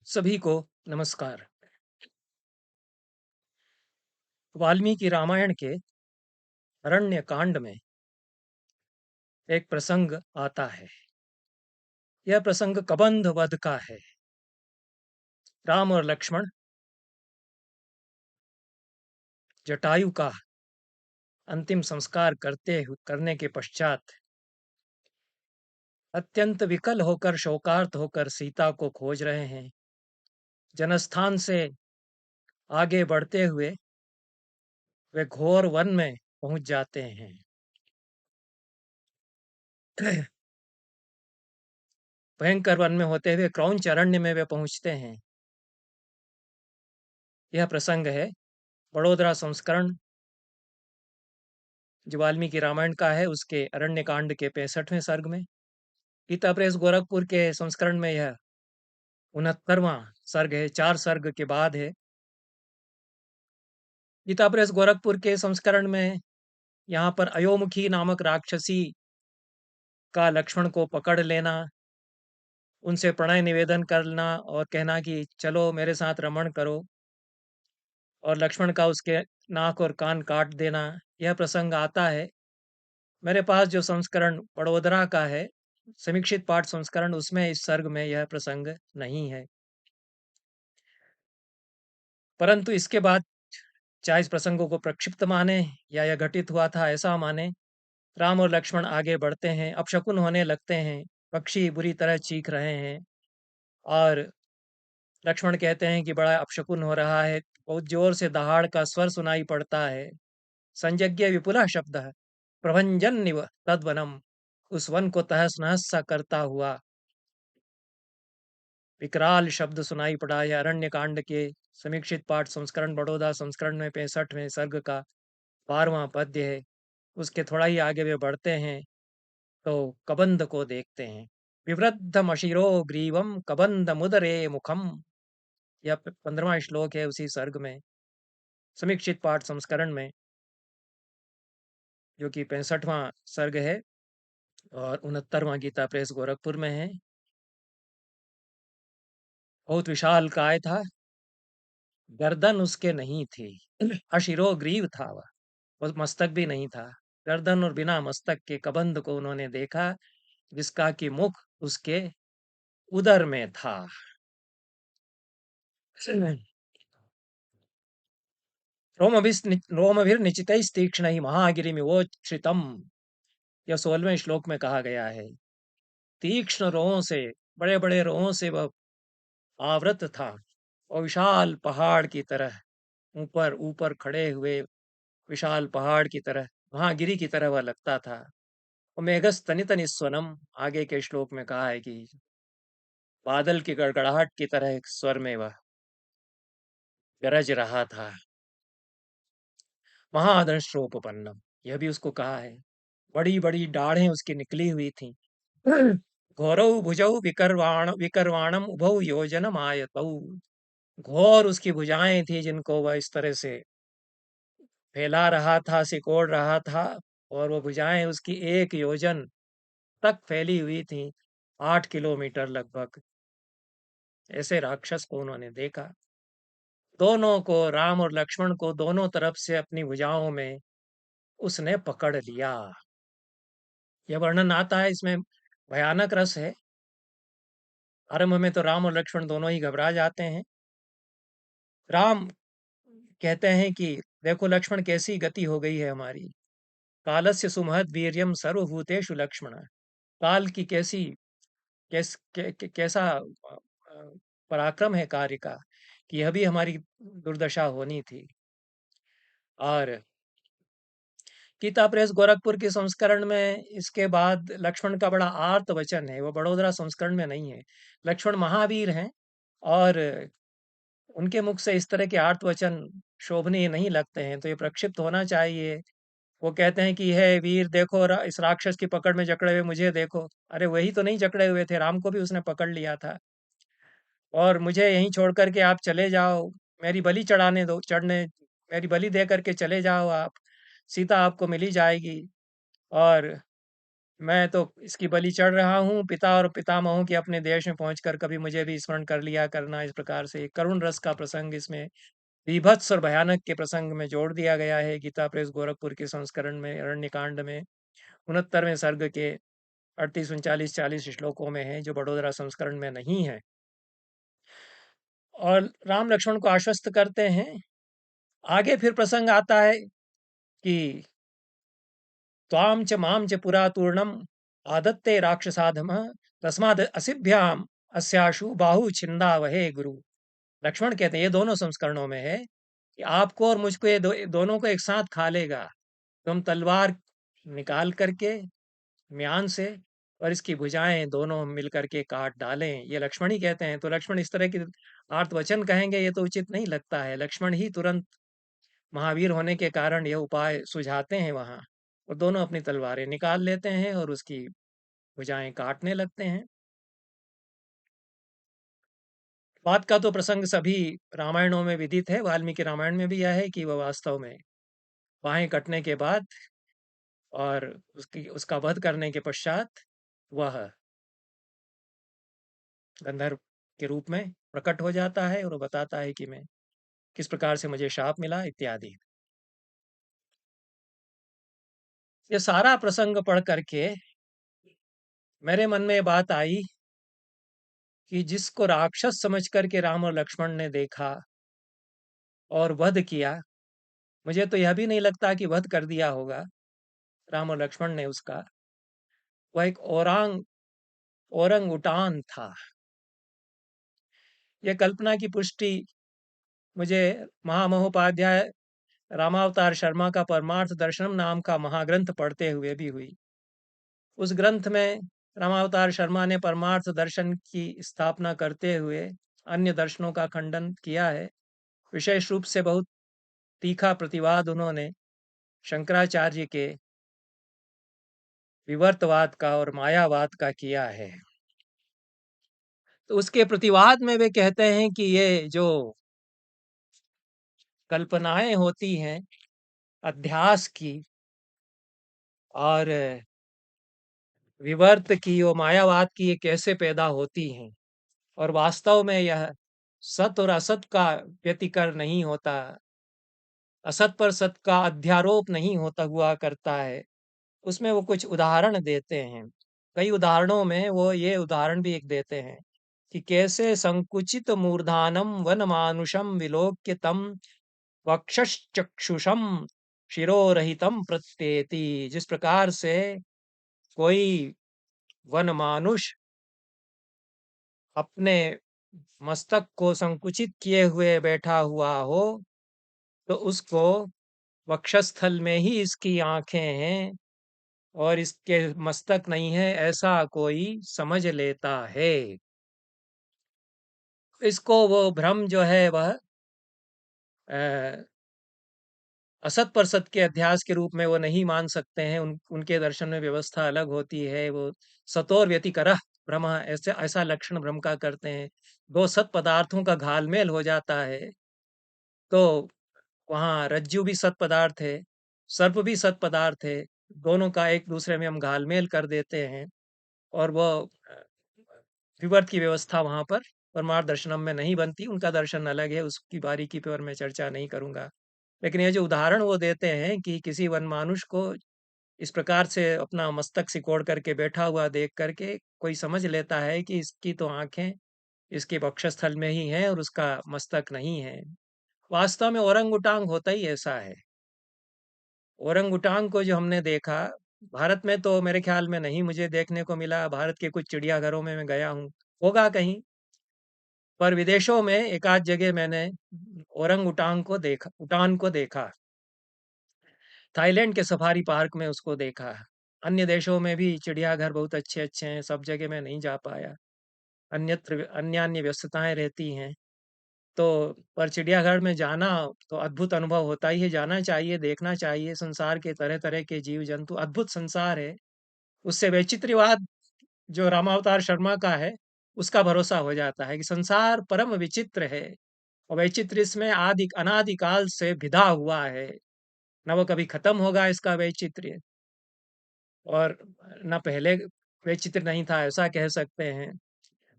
सभी को नमस्कार। वाल्मीकि रामायण के अरण्य कांड में एक प्रसंग आता है। यह प्रसंग कबंध वध का है। राम और लक्ष्मण जटायु का अंतिम संस्कार करने के पश्चात अत्यंत विकल होकर शोकार्त होकर सीता को खोज रहे हैं। जनस्थान से आगे बढ़ते हुए वे घोर वन में पहुंच जाते हैं। भयंकर वन में होते हुए क्रौंच अरण्य में वे पहुंचते हैं। यह प्रसंग है बड़ोदरा संस्करण जो वाल्मीकि रामायण का है उसके अरण्य कांड के 65वें सर्ग में। गीता प्रेस गोरखपुर के संस्करण में यह 69वां सर्ग है, 4 सर्ग के बाद है। गीता प्रेस गोरखपुर के संस्करण में यहाँ पर अयोमुखी नामक राक्षसी का लक्ष्मण को पकड़ लेना, उनसे प्रणय निवेदन करना और कहना कि चलो मेरे साथ रमण करो, और लक्ष्मण का उसके नाक और कान काट देना, यह प्रसंग आता है। मेरे पास जो संस्करण बड़ोदरा का है, समीक्षित पाठ संस्करण, उसमें इस सर्ग में यह प्रसंग नहीं है। परंतु इसके बाद चाहे इस प्रसंगों को प्रक्षिप्त माने या यह घटित हुआ था ऐसा माने, राम और लक्ष्मण आगे बढ़ते हैं। अपशकुन होने लगते हैं, पक्षी बुरी तरह चीख रहे हैं और लक्ष्मण कहते हैं कि बड़ा अपशकुन हो रहा है। बहुत जोर से दहाड़ का स्वर सुनाई पड़ता है। संयज्ञ विपुला शब्द प्रभंजन निव तद्वनम, उस वन को तहस नहस सा करता हुआ विकराल शब्द सुनाई पड़ा। यह अरण्य कांड के समीक्षित पाठ संस्करण बड़ौदा संस्करण में 65वें सर्ग का 12वां पद्य है। उसके थोड़ा ही आगे वे बढ़ते हैं तो कबंध को देखते हैं। विवृद्ध मशिरो ग्रीवम कबंध मुदरे मुखम, यह 15वां श्लोक है उसी सर्ग में, समीक्षित पाठ संस्करण में, जो कि 65वां सर्ग है और 69वां गीता प्रेस गोरखपुर में है। बहुत विशाल काय था, गर्दन उसके नहीं थी। अशिरो ग्रीव था वह, और मस्तक भी नहीं था। गर्दन और बिना मस्तक के कबंध को उन्होंने देखा, जिसका कि मुख उसके उदर में था। रोमभिर्निचितैस्तीक्ष्णैः महागिरिमिवोच्छ्रितम्, यह 16वें श्लोक में कहा गया है। तीक्ष्ण रोहों से, बड़े बड़े रोहों से वह आवृत था और विशाल पहाड़ की तरह, ऊपर ऊपर खड़े हुए विशाल पहाड़ की तरह, महागिरी की तरह वह लगता था। और मेघस्तनित निस्वनम, आगे के श्लोक में कहा है कि बादल की गड़गड़ाहट की तरह एक स्वर में वह गरज रहा था। महादंष्ट्रोपपन्नम, यह भी उसको कहा है। बड़ी बड़ी दाढ़ें उसकी निकली हुई थीं। घोरौ भुजौ विकर्वाणम उभौ योजनम आयतौ, घोर उसकी भुजाएं थी जिनको वह इस तरह से फैला रहा था, सिकोड़ रहा था, और वो भुजाएं उसकी 1 योजन तक फैली हुई थी, 8 किलोमीटर लगभग। ऐसे राक्षस को उन्होंने देखा। दोनों को, राम और लक्ष्मण को, दोनों तरफ से अपनी भुजाओं में उसने पकड़ लिया। यह वर्णन आता है, इसमें भयानक रस है। आरंभ में तो राम और लक्ष्मण दोनों ही घबरा जाते हैं। राम कहते हैं कि देखो लक्ष्मण, कैसी गति हो गई है हमारी। कालस्य सुमहद वीर्यम सर्वभूतेषु लक्ष्मण, काल की कैसा पराक्रम है कार्य का, कि यह भी हमारी दुर्दशा होनी थी। और गीता प्रेस गोरखपुर के संस्करण में इसके बाद लक्ष्मण का बड़ा आर्त वचन है, वो बड़ोदरा संस्करण में नहीं है। लक्ष्मण महावीर हैं और उनके मुख से इस तरह के आर्त वचन शोभनीय नहीं लगते हैं, तो ये प्रक्षिप्त होना चाहिए। वो कहते हैं कि है वीर, देखो इस राक्षस की पकड़ में जकड़े हुए मुझे देखो। अरे वही तो नहीं जकड़े हुए थे, राम को भी उसने पकड़ लिया था। और मुझे यहीं छोड़ करके आप चले जाओ, मेरी बलि चढ़ाने दो, चढ़ने मेरी बलि दे करके चले जाओ आप, सीता आपको मिली जाएगी। और मैं तो इसकी बलि चढ़ रहा हूँ, पिता और पितामहों के अपने देश में पहुंचकर कभी मुझे भी स्मरण कर लिया करना। इस प्रकार से एक करुण रस का प्रसंग इसमें बीभत्स और भयानक के प्रसंग में जोड़ दिया गया है गीता प्रेस गोरखपुर के संस्करण में अरण्यकांड में 69वें सर्ग के 38 39 40 श्लोकों में है, जो बड़ोदरा संस्करण में नहीं है। और राम लक्ष्मण को आश्वस्त करते हैं। आगे फिर प्रसंग आता है कि त्वाम च माम च पुरा तूर्णम आदत्ते राक्षसाधम तस्माद असिभ्याम अस्याशु बाहु छिंदा वहे गुरु। लक्ष्मण कहते हैं, ये दोनों संस्करणों में है कि आपको और मुझको ये दोनों को एक साथ खा लेगा। तुम तलवार निकाल करके म्यान से और इसकी भुजाएं दोनों मिल करके काट डालें, ये लक्ष्मण ही कहते हैं। तो लक्ष्मण इस तरह की आर्त वचन कहेंगे, ये तो उचित नहीं लगता है। लक्ष्मण ही तुरंत महावीर होने के कारण यह उपाय सुझाते हैं वहां, और दोनों अपनी तलवारें निकाल लेते हैं और उसकी भुजाएं काटने लगते हैं। बात का तो प्रसंग सभी रामायणों में विदित है। वाल्मीकि रामायण में भी यह है कि वह वास्तव में बाहें कटने के बाद और उसका वध करने के पश्चात वह गंधर्व के रूप में प्रकट हो जाता है और वो बताता है कि मैं किस प्रकार से मुझे शाप मिला इत्यादि। ये सारा प्रसंग पढ़ करके मेरे मन में ये बात आई कि जिसको राक्षस समझ करके राम और लक्ष्मण ने देखा और वध किया, मुझे तो यह भी नहीं लगता कि वध कर दिया होगा राम और लक्ष्मण ने उसका। वह एक ओरंग उटान था। यह कल्पना की पुष्टि मुझे महामहोपाध्याय रामावतार शर्मा का परमार्थ दर्शनम नाम का महाग्रंथ पढ़ते हुए भी हुई। उस ग्रंथ में रामावतार शर्मा ने परमार्थ दर्शन की स्थापना करते हुए अन्य दर्शनों का खंडन किया है। विशेष रूप से बहुत तीखा प्रतिवाद उन्होंने शंकराचार्य के विवर्तवाद का और मायावाद का किया है। तो उसके प्रतिवाद में वे कहते हैं कि ये जो कल्पनाएं होती हैं अध्यास की और विवर्त की और मायावाद की, ये कैसे पैदा होती हैं, और वास्तव में यह सत और असत का व्यतिकर नहीं होता, असत पर सत का अध्यारोप नहीं होता हुआ करता है। उसमें वो कुछ उदाहरण देते हैं। कई उदाहरणों में वो ये उदाहरण भी एक देते हैं कि कैसे संकुचित मूर्धानम वन मानुषम विलोक्य तम वक्षश्चक्षुषम शिरोरहितम प्रत्येति। जिस प्रकार से कोई वन मानुष अपने मस्तक को संकुचित किए हुए बैठा हुआ हो, तो उसको वक्षस्थल में ही इसकी आंखें हैं और इसके मस्तक नहीं है, ऐसा कोई समझ लेता है। इसको वो भ्रम जो है वह असत पर सत के अध्यास के रूप में वो नहीं मान सकते हैं। उनके दर्शन में व्यवस्था अलग होती है। वो सतोर व्यतिकरः भ्रम, ऐसे ऐसा लक्षण भ्रम का करते हैं। दो सत पदार्थों का घालमेल हो जाता है, तो वहाँ रज्जु भी सत पदार्थ है, सर्प भी सत पदार्थ है। दोनों का एक दूसरे में हम घालमेल कर देते हैं, और वो विवर्त की व्यवस्था वहां पर परमार्थ दर्शनम में नहीं बनती। उनका दर्शन अलग है, उसकी बारीकी पर मैं चर्चा नहीं करूंगा। लेकिन ये जो उदाहरण वो देते हैं कि किसी वन मानुष को इस प्रकार से अपना मस्तक सिकोड़ करके बैठा हुआ देख करके कोई समझ लेता है कि इसकी तो आंखें इसके वक्षस्थल में ही हैं और उसका मस्तक नहीं है। वास्तव में ओरंगुटांग होता ही ऐसा है। ओरंगुटांग को जो हमने देखा, भारत में तो मेरे ख्याल में नहीं मुझे देखने को मिला। भारत के कुछ चिड़ियाघरों में मैं गया हूँ, होगा कहीं, पर विदेशों में एक आध जगह मैंने ओरंग उटान को देखा। थाईलैंड के सफारी पार्क में उसको देखा। अन्य देशों में भी चिड़ियाघर बहुत अच्छे अच्छे हैं, सब जगह मैं नहीं जा पाया, अन्यत्र अन्य अन्य व्यस्तताएं रहती हैं। तो पर चिड़ियाघर में जाना तो अद्भुत अनुभव होता ही है। जाना चाहिए, देखना चाहिए। संसार के तरह तरह के जीव जंतु, अद्भुत संसार है। उससे वैचित्र्यवाद जो रामावतार शर्मा का है, उसका भरोसा हो जाता है कि संसार परम विचित्र है, और वैचित्र्य इसमें आदि अनादिकाल से भिदा हुआ है, न वो कभी खत्म होगा इसका वैचित्र्य। और ना पहले वैचित्र नहीं था, ऐसा कह सकते हैं।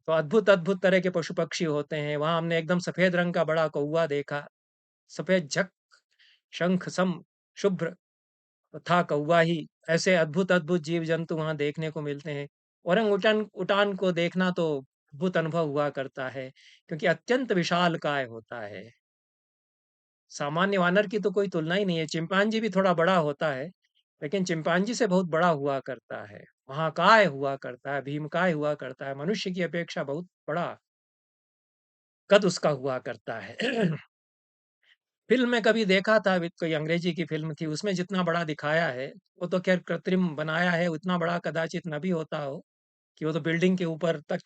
तो अद्भुत-अद्भुत तरह के पशु-पक्षी होते हैं। वहाँ हमने एकदम सफ़ेद रंग का बड़ा कौवा देखा, सफ़ेद झक, शंख सम शुभ्र था कौवा ही। ऐसे अद्भुत-अद्भुत जीव-जंतु वहाँ देखने को मिलते हैं। ओरंग-उटान उटान को देखना तो अद्भुत अनुभव हुआ करता है, क्योंकि अत्यंत विशालकाय होता है। सामान्य वानर की तो कोई तुलना ही नहीं है। चिंपांजी भी थोड़ा बड़ा होता है, लेकिन चिंपांजी से बहुत बड़ा हुआ करता है। महाकाय हुआ करता है, भीमकाय हुआ करता है, मनुष्य की अपेक्षा बहुत बड़ा कद उसका हुआ करता है। फ़िल्म में कभी देखा था, विच कोई अंग्रेज़ी की फ़िल्म थी, उसमें जितना बड़ा दिखाया है, वो तो ख़ैर कृत्रिम बनाया है, उतना बड़ा कदाचित न भी होता हो, कि वो तो बिल्डिंग के ऊपर तक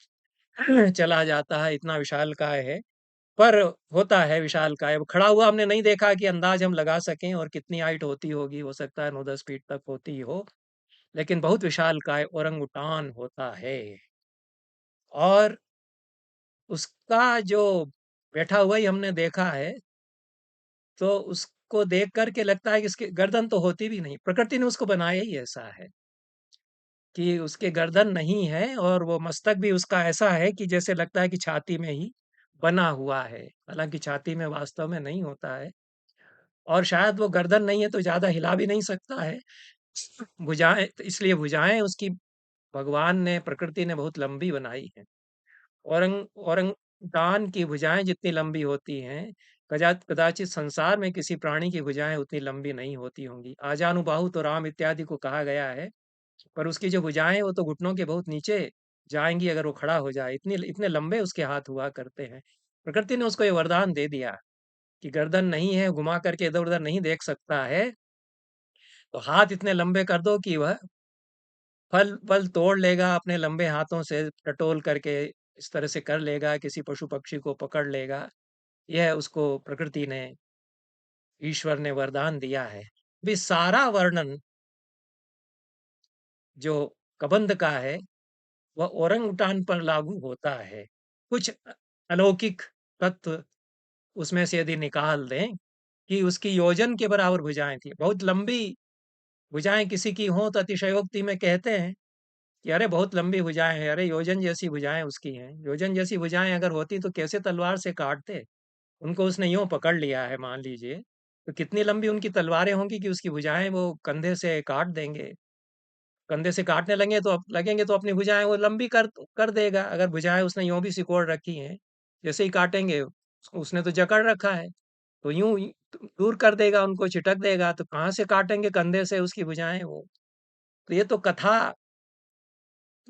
चला जाता है, इतना विशालकाय है। पर होता है विशालकाय। अब खड़ा हुआ हमने नहीं देखा कि अंदाज़ हम लगा सकें और कितनी हाइट होती होगी, हो सकता है 9-10 फीट तक होती हो, लेकिन बहुत विशालकाय ओरंगुटान होता है। और उसका जो बैठा हुआ ही हमने देखा है, तो उसको देख कर के लगता है कि इसकी गर्दन तो होती भी नहीं। प्रकृति ने उसको बनाया ही ऐसा है कि उसके गर्दन नहीं है, और वो मस्तक भी उसका ऐसा है कि जैसे लगता है कि छाती में ही बना हुआ है। हालाँकि छाती में वास्तव में नहीं होता है, और शायद वो गर्दन नहीं है तो ज़्यादा हिला भी नहीं सकता है। भुजाएँ तो इसलिए भुजाएँ उसकी भगवान ने, प्रकृति ने बहुत लंबी बनाई हैं। ओरंगुटान की भुजाएँ जितनी लंबी होती हैं, कदाचित संसार में किसी प्राणी की भुजाएँ उतनी लंबी नहीं होती होंगी। आजानुबाहु तो राम इत्यादि को कहा गया है, पर उसकी जो भुजाएँ हैं वो तो घुटनों के बहुत नीचे जाएँगी अगर वो खड़ा हो जाए, इतने इतने लंबे उसके हाथ हुआ करते हैं। प्रकृति ने उसको ये वरदान दे दिया कि गर्दन नहीं है, घुमा करके इधर-उधर नहीं देख सकता है, तो हाथ इतने लंबे कर दो कि वह फल-वल तोड़ लेगा अपने लंबे हाथों से, टटोल करके इस तरह से कर लेगा, किसी पशु-पक्षी को पकड़ लेगा। यह उसको प्रकृति ने, ईश्वर ने वरदान दिया है। अभी सारा वर्णन जो कबंध का है, वह ओरंगुटान पर लागू होता है। कुछ अलौकिक तत्व उसमें से यदि निकाल दें कि उसकी योजन के बराबर भुजाएँ थी। बहुत लंबी भुजाएँ किसी की हों तो अतिशयोक्ति में कहते हैं कि अरे बहुत लंबी भुजाएँ हैं, अरे योजन जैसी भुजाएँ उसकी हैं। योजन जैसी भुजाएँ अगर होती तो कैसे तलवार से काटते? उनको उसने यूँ पकड़ लिया है मान लीजिए, तो कितनी लंबी उनकी तलवारें होंगी कि उसकी भुजाएँ वो कंधे से काट देंगे। कंधे से काटने लगेंगे तो अपनी भुजाएँ वो लंबी कर देगा। अगर भुजाएँ उसने यूँ भी सिकोड़ रखी हैं, जैसे ही काटेंगे उसने तो जकड़ रखा है, तो यूँ ही दूर कर देगा, उनको चिटक देगा, तो कहाँ से काटेंगे कंधे से उसकी भुजाएँ वो। तो ये तो कथा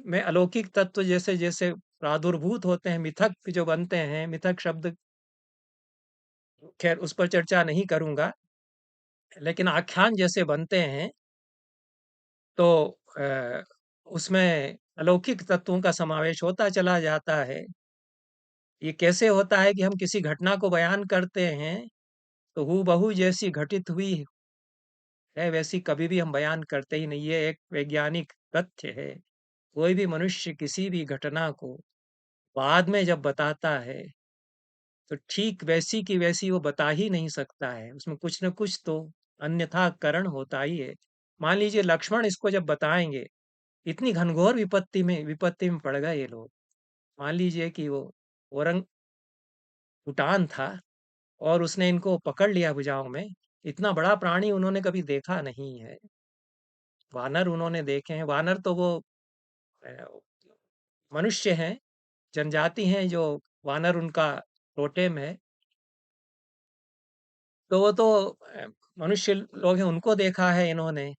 में अलौकिक तत्व जैसे-जैसे प्रादुर्भूत होते हैं, मिथक जो बनते हैं, मिथक शब्द ख़ैर उस पर चर्चा नहीं करूँगा, लेकिन आख्यान जैसे बनते हैं, तो उसमें अलौकिक तत्वों का समावेश होता चला जाता है। ये कैसे होता है कि हम किसी घटना को बयान करते हैं, तो हूबहू जैसी घटित हुई है, वैसी कभी भी हम बयान करते ही नहीं। ये एक वैज्ञानिक तथ्य है। कोई भी मनुष्य किसी भी घटना को बाद में जब बताता है, तो ठीक वैसी की वैसी वो बता ही नहीं सकता है। उसमें कुछ न कुछ तो अन्यथा करण होता ही है। मान लीजिए लक्ष्मण इसको जब बताएँगे, इतनी घनघोर विपत्ति में पड़ गए ये लोग। मान लीजिए कि वो ओरंग-उटान था और उसने इनको पकड़ लिया भुजाओं में। इतना बड़ा प्राणी उन्होंने कभी देखा नहीं है। वानर उन्होंने देखे हैं, वानर तो वो अ, मनुष्य हैं, जनजाति हैं जो वानर उनका टोटेम है। तो वो तो मनुष्य लोग हैं, उनको देखा है इन्होंने।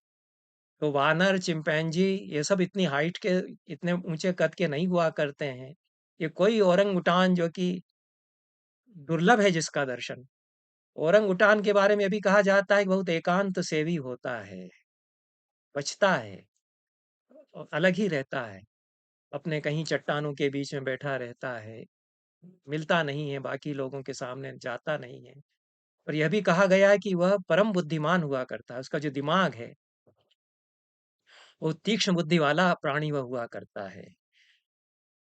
तो वानर, चिंपैंजी ये सब इतनी हाइट के, इतने ऊँचे कद के नहीं हुआ करते हैं। ये कोई ओरंग-उटान जो कि दुर्लभ है जिसका दर्शन। ओरंग-उटान के बारे में ये भी कहा जाता है कि बहुत एकांत सेवी होता है, बचता है और अलग ही रहता है। अपने कहीं चट्टानों के बीच में बैठा रहता है, मिलता नहीं है, बाकी लोगों के सामने जाता नहीं है। और यह भी कहा गया है कि वह परम बुद्धिमान हुआ करता है, उसका जो दिमाग है, वो तीक्ष्ण बुद्धि वाला प्राणी वह हुआ करता है।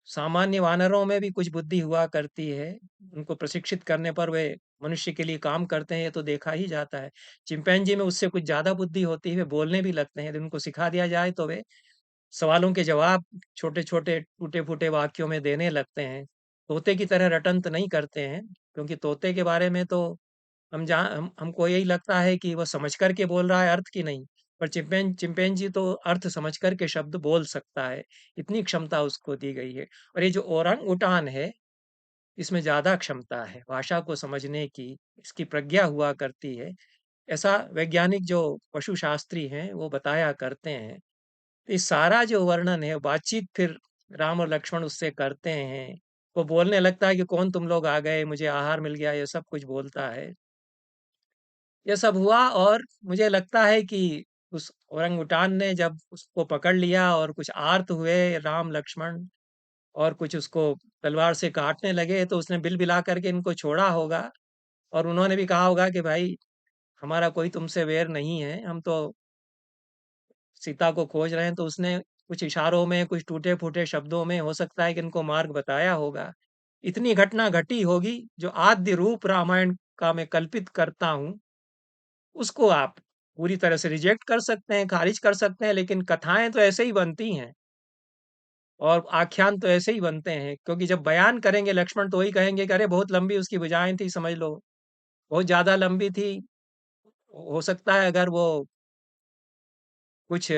सामान्य वानरों में भी कुछ बुद्धि हुआ करती है। उनको प्रशिक्षित करने पर वे मनुष्य के लिए काम करते हैं, ये तो देखा ही जाता है। चिंपैंजी में उससे कुछ ज़्यादा बुद्धि होती है, वे बोलने भी लगते हैं। यदि उनको सिखा दिया जाए तो वे सवालों के जवाब छोटे-छोटे, टूटे-फूटे वाक्यों में देने लगते हैं। तोते की तरह रटंत नहीं करते हैं, क्योंकि तोते के बारे में तो हमको यही लगता है कि वह समझ कर के बोल रहा है, अर्थ की नहीं। पर चिंपैंजी तो अर्थ समझ कर के शब्द बोल सकता है, इतनी क्षमता उसको दी गई है। और ये जो ओरंग-उटान है, इसमें ज़्यादा क्षमता है, भाषा को समझने की, इसकी प्रज्ञा हुआ करती है। ऐसा वैज्ञानिक जो पशुशास्त्री हैं, वो बताया करते हैं। ये सारा जो वर्णन है, बातचीत फिर राम और लक्ष्मण उससे करते हैं। वो बोलने लगता है कि कौन तुम लोग आ गए, मुझे आहार मिल गया, ये सब कुछ बोलता है। ये सब हुआ और मुझे लगता है कि उस ओरंगुटान ने जब उसको पकड़ लिया और कुछ आर्त हुए राम लक्ष्मण और कुछ उसको तलवार से काटने लगे, तो उसने बिलबिला करके इनको छोड़ा होगा और उन्होंने भी कहा होगा कि भाई हमारा कोई तुमसे वैर नहीं है, हम तो सीता को खोज रहे हैं। तो उसने कुछ इशारों में, कुछ टूटे-फूटे शब्दों में हो सकता है कि इनको मार्ग बताया होगा। इतनी घटना घटी होगी जो आद्य रूप रामायण का मैं कल्पित करता हूँ, उसको आप पूरी तरह से रिजेक्ट कर सकते हैं, खारिज कर सकते हैं, लेकिन कथाएँ तो ऐसे ही बनती हैं और आख्यान तो ऐसे ही बनते हैं, क्योंकि जब बयान करेंगे लक्ष्मण तो वही कहेंगे कि अरे बहुत लंबी उसकी भुजाएँ थी समझ लो, बहुत ज़्यादा लंबी थी। हो सकता है अगर वो कुछ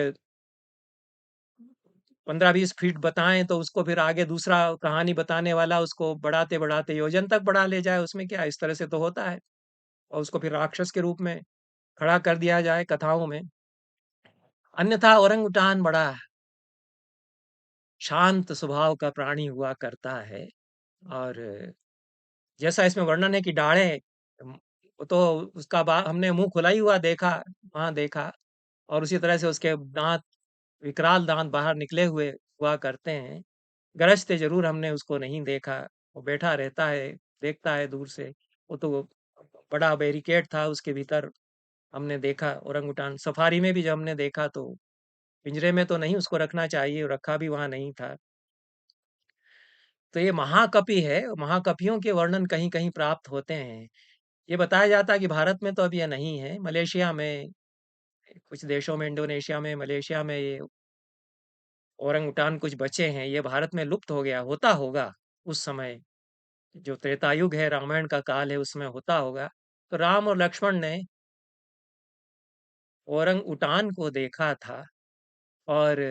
15-20 फीट बताएँ तो उसको फिर आगे दूसरा कहानी बताने वाला उसको बढ़ाते-बढ़ाते योजन तक बढ़ा ले जाए, उसमें क्या है? इस तरह से तो होता है और उसको फिर राक्षस के रूप में खड़ा कर दिया जाए कथाओं में। अन्यथा ओरंगुटान बड़ा शांत स्वभाव का प्राणी हुआ करता है और जैसा इसमें वर्णन है कि डाढ़ें वो तो उसका बा हमने मुँह खुला ही हुआ देखा, वहाँ देखा और उसी तरह से उसके दाँत विकराल दाँत बाहर निकले हुए हुआ करते हैं। गरजते ज़रूर हमने उसको नहीं देखा, वो बैठा रहता है, देखता है दूर से। वो तो बड़ा बैरिकेड था उसके भीतर हमने देखा ओरंगुटान। सफारी में भी जब हमने देखा तो पिंजरे में तो नहीं उसको रखना चाहिए, रखा भी वहाँ नहीं था। तो ये महाकपि है, महाकपियों के वर्णन कहीं-कहीं प्राप्त होते हैं। ये बताया जाता है कि भारत में तो अब ये नहीं है, मलेशिया में, कुछ देशों में, इंडोनेशिया में, मलेशिया में ये ओरंगुटान कुछ बचे हैं। ये भारत में लुप्त हो गया, होता होगा उस समय। जो त्रेता युग है, रामायण का काल है, उसमें होता होगा। तो राम और लक्ष्मण ने ओरंग-उटान को देखा था और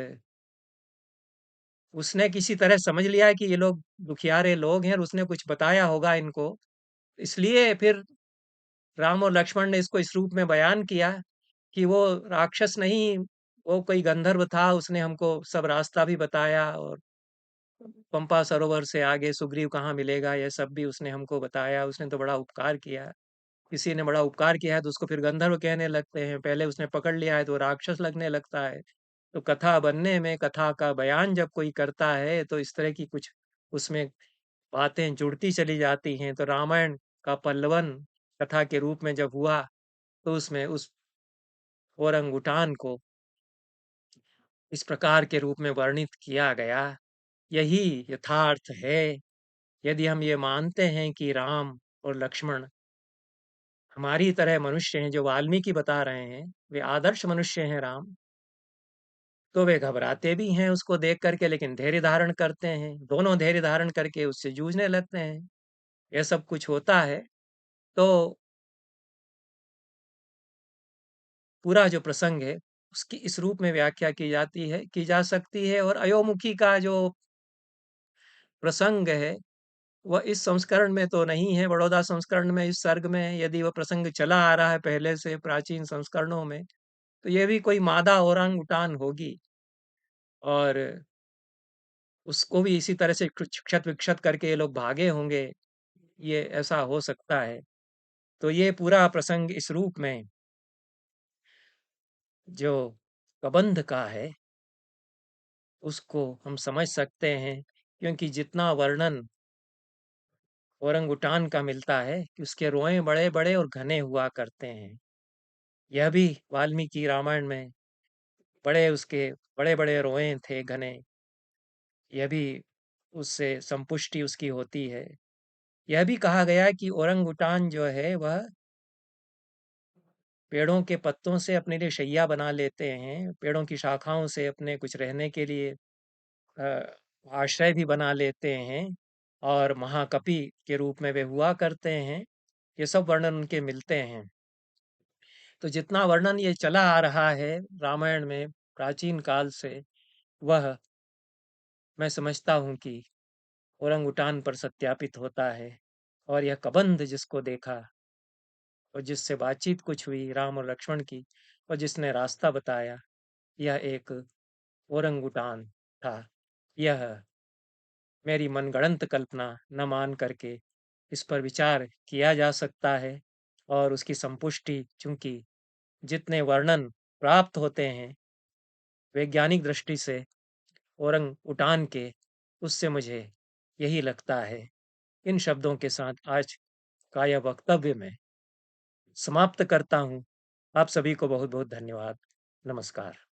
उसने किसी तरह समझ लिया कि ये लोग दुखियारे लोग हैं और उसने कुछ बताया होगा इनको। इसलिए फिर राम और लक्ष्मण ने इसको इस रूप में बयान किया कि वो राक्षस नहीं, वो कोई गंधर्व था, उसने हमको सब रास्ता भी बताया और पंपा सरोवर से आगे सुग्रीव कहाँ मिलेगा, ये सब भी उसने हमको बताया। उसने तो बड़ा उपकार किया। किसी ने बड़ा उपकार किया है तो उसको फिर गंधर्व कहने लगते हैं, पहले उसने पकड़ लिया है तो राक्षस लगने लगता है। तो कथा बनने में, कथा का बयान जब कोई करता है तो इस तरह की कुछ उसमें बातें जुड़ती चली जाती हैं। तो रामायण का पल्लवन कथा के रूप में जब हुआ तो उसमें उस ओरंगुटान को इस प्रकार के रूप में वर्णित किया गया। यही यथार्थ है। यदि हम ये मानते हैं कि राम और लक्ष्मण हमारी तरह मनुष्य हैं, जो वाल्मीकि बता रहे हैं, वे आदर्श मनुष्य हैं राम, तो वे घबराते भी हैं उसको देख करके लेकिन धैर्य धारण करते हैं। दोनों धैर्य धारण करके उससे जूझने लगते हैं। यह सब कुछ होता है। तो पूरा जो प्रसंग है, उसकी इस रूप में व्याख्या की जा सकती है और अयोमुखी का जो प्रसंग है, वह इस संस्करण में तो नहीं है। बड़ौदा संस्करण में इस सर्ग में यदि वह प्रसंग चला आ रहा है पहले से प्राचीन संस्करणों में, तो ये भी कोई मादा ओरांग-उटान होगी और उसको भी इसी तरह से कुछ क्षत-विक्षत करके ये लोग भागे होंगे, ये ऐसा हो सकता है। तो ये पूरा प्रसंग इस रूप में जो कबंध का है, उसको हम समझ सकते हैं क्योंकि जितना वर्णन ओरंगुटान का मिलता है कि उसके रोएँ बड़े-बड़े और घने हुआ करते हैं। यह भी वाल्मीकि रामायण में बड़े उसके बड़े-बड़े रोएँ थे घने। यह भी उससे संपुष्टि उसकी होती है। यह भी कहा गया कि ओरंगुटान जो है वह पेड़ों के पत्तों से अपने लिए शैया बना लेते हैं, पेड़ों की शाखाओं से अपने कुछ रहने के लिए आश्रय भी बना लेते हैं और महाकपि के रूप में वे हुआ करते हैं। ये सब वर्णन उनके मिलते हैं। तो जितना वर्णन ये चला आ रहा है रामायण में प्राचीन काल से, वह मैं समझता हूँ कि ओरंगुटान पर सत्यापित होता है। और यह कबंध जिसको देखा और जिससे बातचीत कुछ हुई राम और लक्ष्मण की, और जिसने रास्ता बताया, यह एक ओरंगुटान था। यह मेरी मनगढ़ंत कल्पना न मान करके इस पर विचार किया जा सकता है। और उसकी संपुष्टि, चूंकि जितने वर्णन प्राप्त होते हैं वैज्ञानिक दृष्टि से ओरंग उटान के, उससे मुझे यही लगता है। इन शब्दों के साथ आज का यह वक्तव्य मैं समाप्त करता हूँ। आप सभी को बहुत बहुत धन्यवाद। नमस्कार।